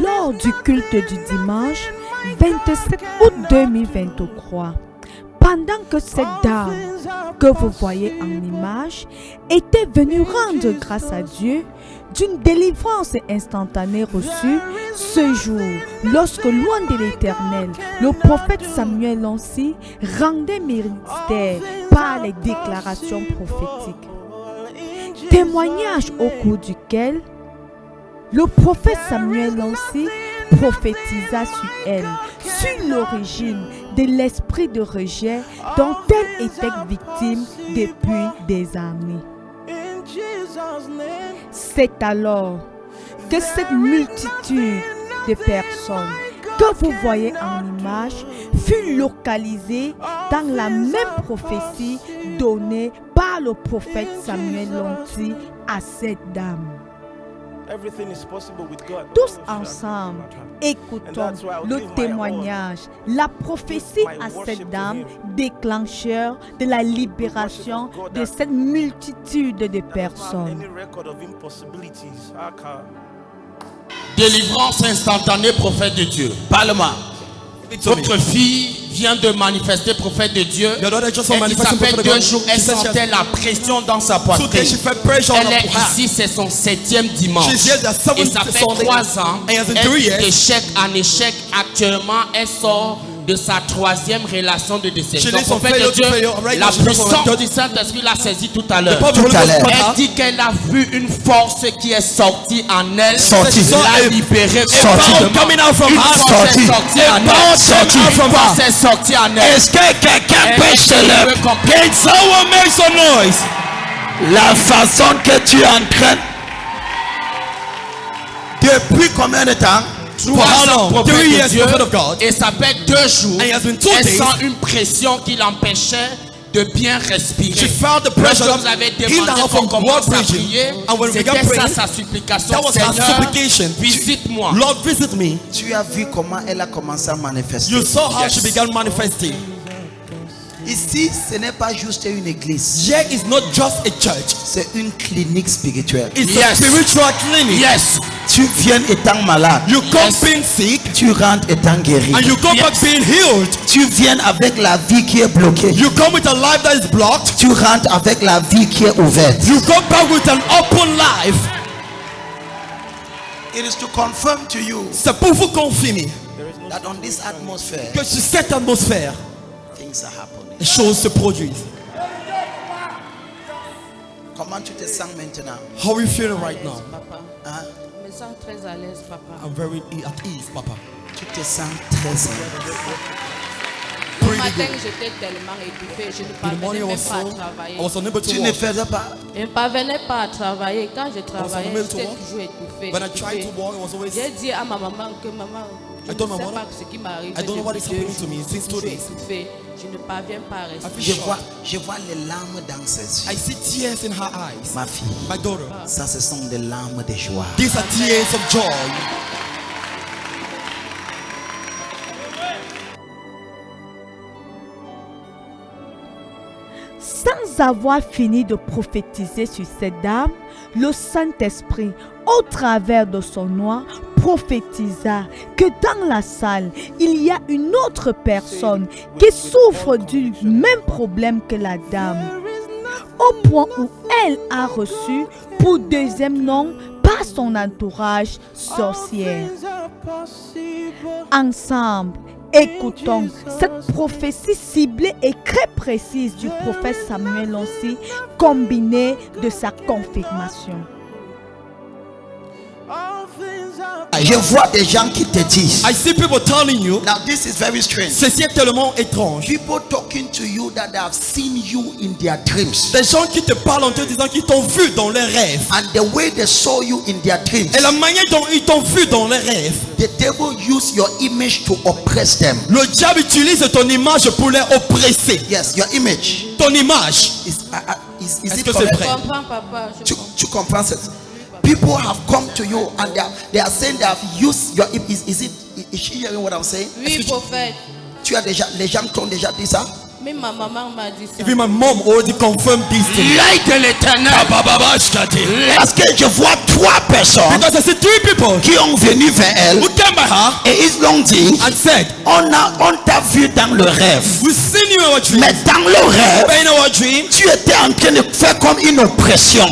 Lors du culte du dimanche 27 août 2023, pendant que cette dame que vous voyez en image était venue rendre grâce à Dieu d'une délivrance instantanée reçue ce jour, lorsque loin de l'Éternel, le prophète Samuel Lancy rendait ministère par les déclarations prophétiques. Témoignage au cours duquel le prophète Samuel Lancy prophétisa sur elle, sur l'origine de l'esprit de rejet dont elle était victime depuis des années. C'est alors que cette multitude de personnes que vous voyez en image fut localisée dans la même prophétie donnée par le prophète Samuel Lancy à cette dame. Tous ensemble, écoutons le témoignage, la prophétie à cette dame, déclencheur de la libération de cette multitude de personnes. Délivrance instantanée, prophète de Dieu. Parle-moi. Votre fille vient de manifester, prophète de Dieu. Et ça fait 2 jours, elle sentait la pression dans sa poitrine. Elle est ici, c'est son 7e dimanche. Et ça fait 3 ans. Elle vit d'échec en échec. Actuellement, elle sort de sa 3e relation de déception. Prophète de Dieu, la puissance du Saint-Esprit l'a saisie tout à l'heure. Elle dit qu'elle a vu une force qui est sortie en elle, l'a libérée. Une force est sortie en elle. Est-ce que quelqu'un peut se lever? Can someone make some noise? La façon que tu entraînes depuis combien de temps? For how long? 3 years, prophet of God. Et ça fait 2 jours. Elle sent une pression qui l'empêchait de bien respirer. Lorsque vous avez demandé qu'on commence à prier, c'était ça sa supplication. Seigneur, visite-moi. Lord, visit me. Tu as vu comment elle a commencé à manifester. You saw how she began manifesting. Ici, ce n'est pas juste une église. Here is not just a church. C'est une clinique spirituelle. It's a spiritual clinic. Yes. Tu viens étant malade. You come being sick. Tu rentres étant guéri. And you go back being healed. Tu viens avec la vie qui est bloquée. You come with a life that is blocked. Tu rentres avec la vie qui est ouverte. You go back with an open life. It is to confirm to you. C'est pour vous confirmer that on this atmosphere, que sur cette atmosphère, things are happening. les choses se produisent. Comment tu te sens maintenant? How are you feeling right now? Papa. Hein? Je me sens très à l'aise, papa. I'm very at ease, Papa. Tu te sens très à l'aise. Le matin, j'étais tellement étouffée, je ne parvenais même pas à travailler. Tu ne faisais pas? Je ne parvenais pas à travailler. Quand je travaillais, j'étais toujours étouffée. J'ai dit à ma maman que maman, je ne sais pas ce qui m'arrive. I don't know what is happening to me since 2 days. Je ne parviens pas à respirer. Je vois les larmes dans ses yeux. I see tears in her eyes. Ma fille, my daughter. Ça, ce sont des larmes de joie. These are tears of joy. Sans avoir fini de prophétiser sur cette dame, le Saint-Esprit, au travers de son nom, prophétisa que dans la salle, il y a une autre personne qui souffre du même problème que la dame, au point où elle a reçu pour 2e nom par son entourage sorcière. Ensemble, écoutons cette prophétie ciblée et très précise du prophète Samuel Lancy, combinée de sa confirmation. Je vois des gens qui te disent. I see people telling you. Now this is very strange. Ceci est tellement étrange. People talking to you that they have seen you in their dreams. Des gens qui te parlent en te disant qu'ils t'ont vu dans leurs rêves. And the way they saw you in their dreams. Et la manière dont ils t'ont vu dans leurs rêves. The devil use your image to oppress them. Le diable utilise ton image pour les oppresser. Yes, your image. Ton image. Est-ce que c'est vrai? Je comprends, papa. Tu comprends ça? People have come to you and they are saying they have used your image. Is she hearing what I'm saying? Oui, prophète. Les gens t'ont déjà dit ça? Mais ma maman m'a dit ça. Even my mom already confirmed this to me. L'œil de l'Éternel. Parce que je vois 3 personnes personnes qui ont venu vers elle et ils l'ont dit, on t'a vu dans le rêve. Mais dans le rêve, tu étais en train de faire comme une oppression.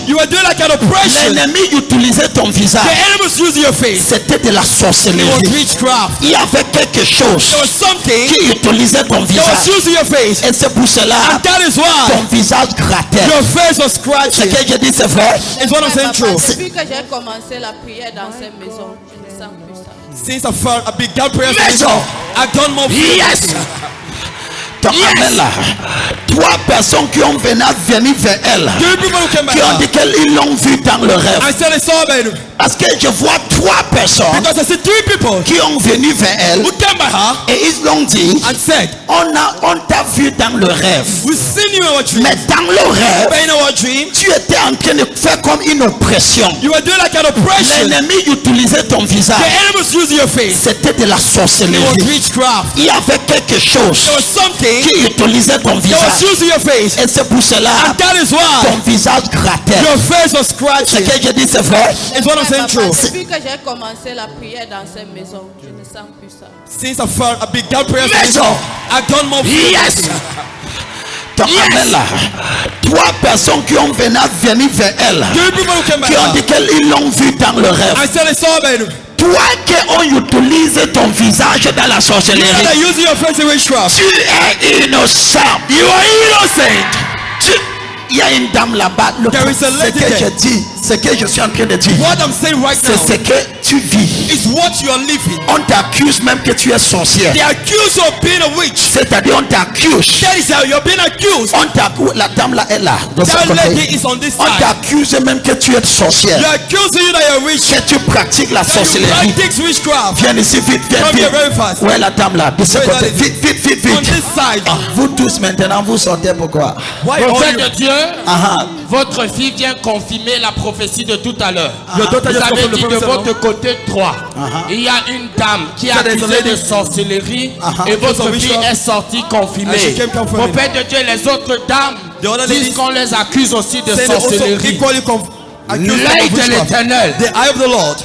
L'ennemi utilisait ton visage. C'était de la sorcellerie. Il y avait quelque chose qui utilisait ton visage. Et c'est pour cela ton visage grattait. Ce que je dis c'est vrai. Depuis que j'ai commencé la prière dans cette maison, je ne sens plus ça. Since I began prayer, I've done more. Yes. Amen là. 3 personnes qui ont venu vers elle, qui ont dit qu'ils l'ont vu dans le rêve. Parce que je vois 3 personnes qui ont venu vers elle et ils l'ont dit, on t'a vu dans le rêve. Mais dans le rêve, tu étais en train de faire comme une oppression. L'ennemi utilisait ton visage. C'était de la sorcellerie. Il y avait quelque chose qui utilisait ton visage. Et c'est pour cela ton visage grattait. Ce que je dis c'est vrai. Depuis que j'ai commencé la prière dans cette maison, je ne sens plus ça. Since I began prayer, I've done more. Yes. Amen là. 3 personnes qui ont venu vers elle, qui ont dit qu'ils l'ont vu dans le rêve. Toi qui ont utilisé ton visage dans la sorcellerie, tu es innocent. You are innocent. Il y a une dame là-bas. Ce que je dis, ce que je suis en train de dire, c'est ce que tu vis. On t'accuse même que tu es sorcière. C'est-à-dire on t'accuse. On t'accuse. La dame là est là. On t'accuse même que tu es sorcière. Que tu pratiques la sorcellerie. Viens ici vite, viens. Où est la dame là? De ce côté. Vite. Vous tous maintenant vous sortez pourquoi? Prophète de Dieu, votre fille vient confirmer la prophétie de tout à l'heure. Vous avez dit de votre côté 3. Il y a une dame qui a accusé de sorcellerie et votre fille est sortie confirmée. Prophète de Dieu, les autres dames disent qu'on les accuse aussi de sorcellerie. L'œil de l'Éternel. The eye of the Lord.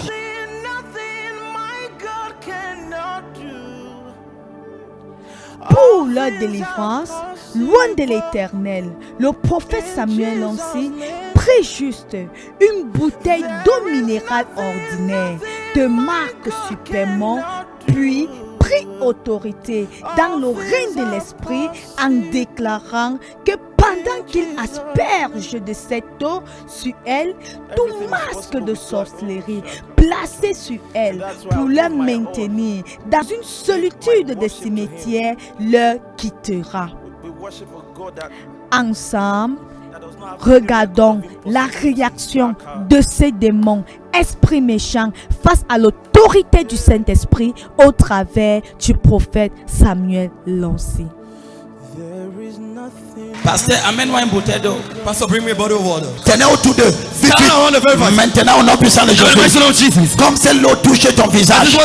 Pour leur délivrance, loin de l'Éternel, le prophète Samuel aussi prit juste une bouteille d'eau minérale ordinaire de marque Supermont, puis prit autorité dans le règne de l'esprit en déclarant que pendant qu'il asperge de cette eau sur elle, tout masque de sorcellerie placé sur elle pour la maintenir dans une solitude de cimetière leur quittera. Ensemble, regardons la réaction de ces démons, esprits méchants, face à l'autorité du Saint-Esprit au travers du prophète Samuel Lancy. Pasteur, amène-moi une bouteille d'eau. Pastor, bring me a bottle of water. Tenez autour d'eux. Maintenant, on a puissance de Jésus. Comme c'est l'eau touche ton visage,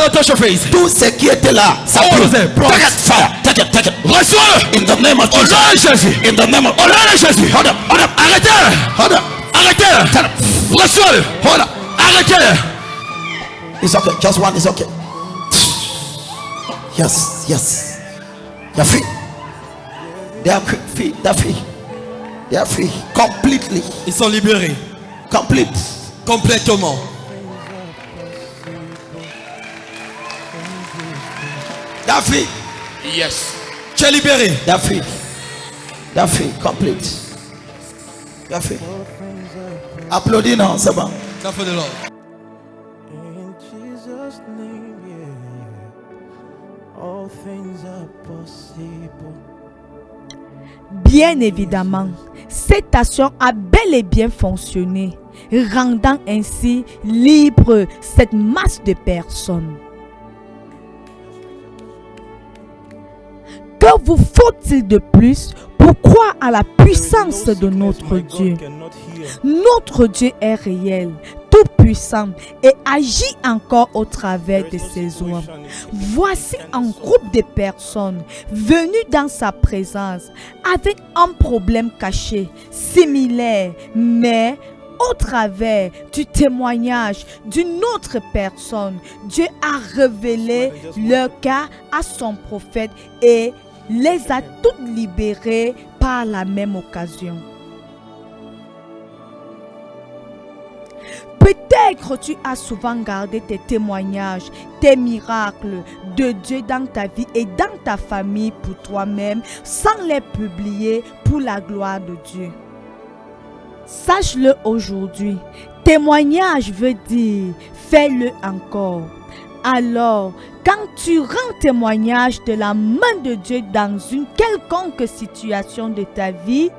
tout ce qui était là, ça brûle. Take it, fire. Take it. Reçois-le. In the name of Jesus. In the name of Jesus. Hold up. Arrêtez. Reçois-le. Hold up. Arrêtez. It's okay. Just one is okay. Yes. You're free. They are free. They are free. Completely. Ils sont libérés. Complètement. They are free. Yes. Tu es libéré. They are free. Complete. They are free. Applaudis, non, c'est bon. Ça fait de l'or. In Jesus' name, all things are possible. Bien évidemment, cette action a bel et bien fonctionné, rendant ainsi libre cette masse de personnes. Que vous faut-il de plus pour croire à la puissance de notre Dieu? Notre Dieu est réel, tout-puissant et agit encore au travers de ses œuvres. Voici un groupe de personnes venues dans sa présence avec un problème caché, similaire, mais au travers du témoignage d'une autre personne, Dieu a révélé leur cas à son prophète et les a toutes libérées par la même occasion. Peut-être tu as souvent gardé tes témoignages, tes miracles de Dieu dans ta vie et dans ta famille pour toi-même sans les publier pour la gloire de Dieu. Sache-le aujourd'hui, témoignage veut dire fais-le encore. Alors, quand tu rends témoignage de la main de Dieu dans une quelconque situation de ta vie,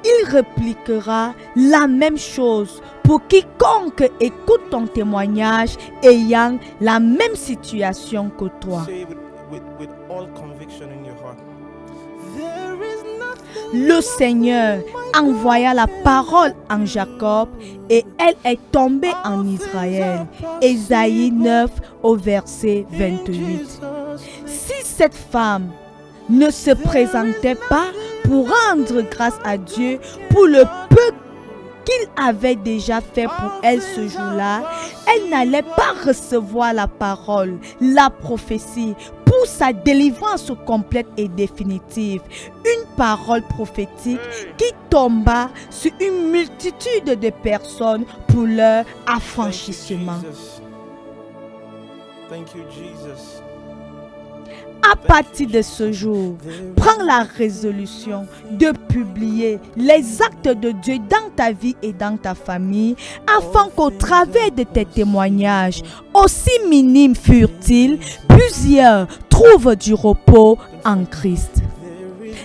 il répliquera la même chose pour quiconque écoute ton témoignage ayant la même situation que toi. Le Seigneur envoya la parole en Jacob et elle est tombée en Israël. Ésaïe 9 au verset 28. Si cette femme ne se présentait pas pour rendre grâce à Dieu pour le peu qu'il avait déjà fait pour elle ce jour-là, elle n'allait pas recevoir la parole, la prophétie pour sa délivrance complète et définitive. Une parole prophétique qui tomba sur une multitude de personnes pour leur affranchissement. À partir de ce jour, prends la résolution de publier les actes de Dieu dans ta vie et dans ta famille, afin qu'au travers de tes témoignages, aussi minimes furent-ils, plusieurs trouvent du repos en Christ.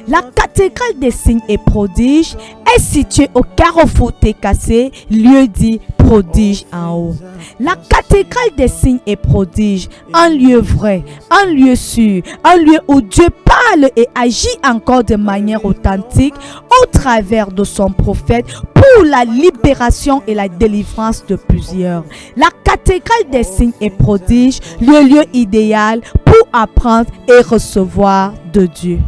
La cathédrale des signes et prodiges est située au carrefour TKC, lieu dit prodige en haut. La cathédrale des signes et prodiges, un lieu vrai, un lieu sûr, un lieu où Dieu parle et agit encore de manière authentique au travers de son prophète pour la libération et la délivrance de plusieurs. La cathédrale des signes et prodiges, le lieu idéal pour apprendre et recevoir de Dieu.